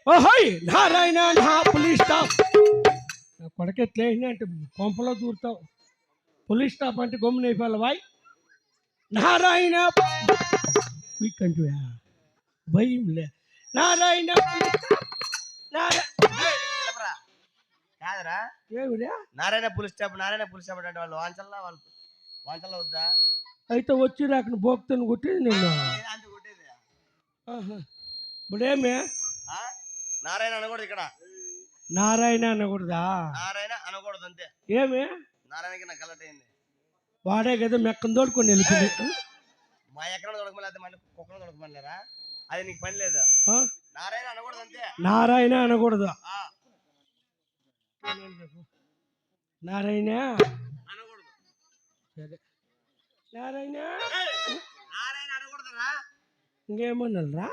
ఓహోయ్ నారాయణ నా police stop నా కొడక ఎట్లా అంటే కొంపలో దూరుతావు. పోలీస్ స్టాప్ అంటే గమ్మున అయిపోవాలి బాయ్. నారాయణ వీకంటూ భయం లే. నారాయణ కాదరా ఏమిరా నారాయణ పులి స్టాప్ అంటే వాళ్ళు వాంచల్లా వద్దా? అయితే వచ్చి రాక బోక్తను కొట్టేది నిన్ను. అంత కొట్టేది ఇప్పుడేమే నారాయణ అనకూడదు ఇక్కడ. నారాయణ అనకూడదా? నారాయణ అనకూడదు అంతే. ఏమే నారాయణకి నాకు గలట్ అయింది. వాడే కదా మెక్కను తోడుకొని వెళ్ళిపోయింది. మా ఎక్కడ దొడకమని మన కుక్కను దొడకమనిలేరా? అది నీకు పని లేదు. నారాయణ అనకూడదు అంతే. నారాయణ అనకూడదు. నారాయణ అనకూడదు. సరే నారాయణ నారాయణ అనకూడదురా. ఇంకేమన్నారా?